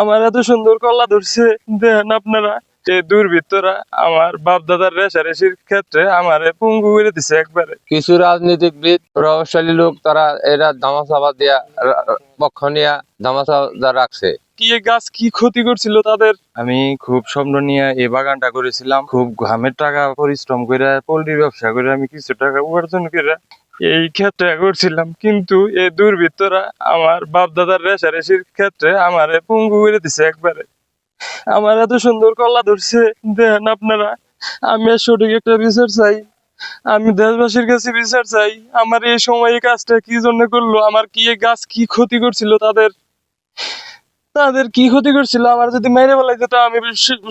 আমার এত সুন্দর কলা ধরছে, দেখেন আপনারা। এই দুর্বৃত্তরা আমার বাপ দাদার রেশারেশির ক্ষেত্রে আমারে পঙ্গু করে দিছে একবারে। কিছু রাজনীতিবিদ প্রভাবশালী লোক তারা এরা ধামাচাপা দিয়া পক্ষ নিয়ে ধামাচাপা রাখছে। কি গাছ কি ক্ষতি করছিল তাদের। আমি খুব স্বপ্ন নিয়ে এই বাগানটা করেছিলাম, খুব ঘামের টাকা পরিশ্রম করে পোল্ট্রির ব্যবসা করে আমি কিছু টাকা উপার্জন করে এই ক্ষেত্রে করছিলাম, কিন্তু এই দুর্বৃত্তরা আমার বাপ দাদার রেশারেশির ক্ষেত্রে আমারে পঙ্গু করে দিছে একবারে। আমার এত সুন্দর কলা ধরছে, দেখেন আপনারা। আমি সঠিক একটা বিচার চাই, আমি দেশবাসীর কাছে বিচার চাই। আমার এই সময় এই কাজটা কি জন্য করলো, আমার কি এই গাছ কি ক্ষতি করছিল তাদের তাদের কি ক্ষতি করছিল। আমার যদি মেরে ফেলাই যেত আমি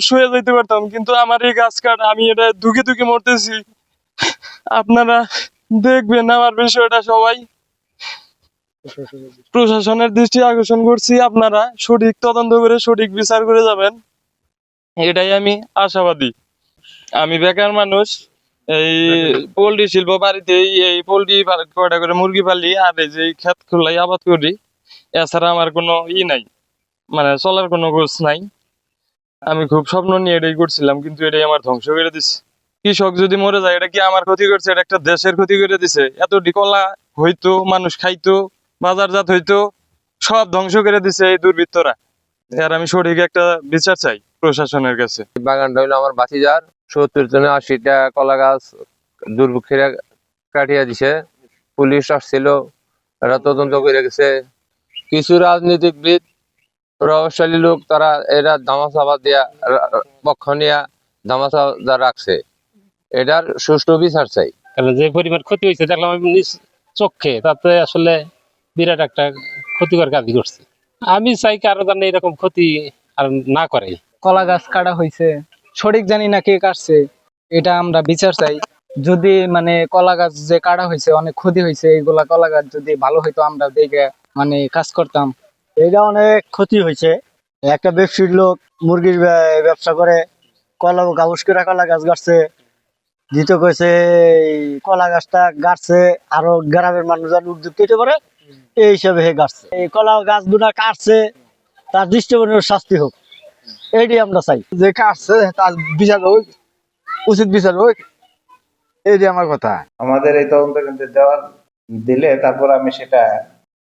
শুয়ে যাইতে পারতাম, কিন্তু আমার এই গাছ কাট আমি এটা ধুকে ধুকে মরতেছি। আপনারা দেখবেন আমার বিষয়টা সবাই। প্রশাসনের দৃষ্টি আকর্ষণ করছি, আপনারা সঠিক তদন্ত করে সঠিক বিচার করে যাবেন, এটাই আমি আশাবাদী। আমি বেকার মানুষ, এই পোল্ট্রি শিল্প বাড়িতেই এই পোল্ট্রি কয়টা করে মুরগি পালি আর এই যে ক্ষেত খোলাই আবাদ করি। এছাড়া আমার কোনো নাই, মানে চলার কোনো গোছ নাই। আমি খুব স্বপ্ন নিয়ে এটাই করছিলাম, কিন্তু এটাই আমার ধ্বংস করে দিছে। কৃষক যদি মরে যায় এটা কি আমার ক্ষতি করছে? এটা একটা দেশের ক্ষতি করে দিছে। এতটি কলা হইতো, মানুষ খাইতো, বাজারজাত হইতো, সব ধ্বংস করে দিছে এই দুর্বৃত্তরা। আর আমি সঠিক একটা বিচার চাই প্রশাসনের কাছে। বাগানটা হইলো আমার ভাতিজার, 70-80টা কলা গাছ দুর্ভিক্ষের কাটিয়ে দিছে। পুলিশ আসছিল, এরা তদন্ত করে গেছে। কিছু রাজনীতিবিদ প্রভাবশালী লোক তারা এরা ধামাচাপা দিয়া পক্ষ নিয়ে ধামাচাপা রাখছে। এটার সুষ্ঠু বিচার চাই। কারণ যে পরিমাণ ক্ষতি হয়েছে দেখলাম আমি নিজ চোখে, তাতে আসলে বিরাট একটা ক্ষতিকর কাজই করছে। আমি চাই কারো জানে এরকম ক্ষতি আর না করে। কলা গাছ কাটা হয়েছে, সঠিক জানি না কে কাটছে, এটা আমরা বিচার চাই। যদি মানে কলা গাছ যে কাটা হয়েছে অনেক ক্ষতি হয়েছে, এইগুলা কলা গাছ যদি ভালো হইতো আমরা দেখে মানে কাজ করতাম। এটা অনেক ক্ষতি হয়েছে। একটা ব্যবসায়ীর লোক মুরগির ব্যবসা করে, কলা গাছ করে কলা গাছ গাছছে, দিতে কইছে এই কলা গাছটা গাছছে আরো গ্রামের মানুষ যেন উদ্যোগ নিতে পারে, এই হিসাবে হে গাছছে। এই কলা গাছ দুটা কাটছে, তার দৃষ্টিকোণের শাস্তি হোক, এইটাই আমরা চাই। যে কাটছে তার বিচার হোক, উচিত বিচার হোক, এইটাই আমার কথা। আমাদের এই তদন্ত কেন্দ্রে দিলে তারপর আমি সেটা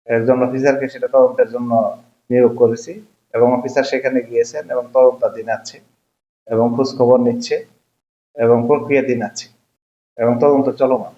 একজন অফিসারকে সেটা তদন্তের জন্য নিয়োগ করেছি, এবং অফিসার সেখানে গিয়েছেন এবং তদন্তাধীন আছে এবং খোঁজ খবর নিচ্ছে এবং প্রক্রিয়াধীন আছে এবং তদন্ত চলমান।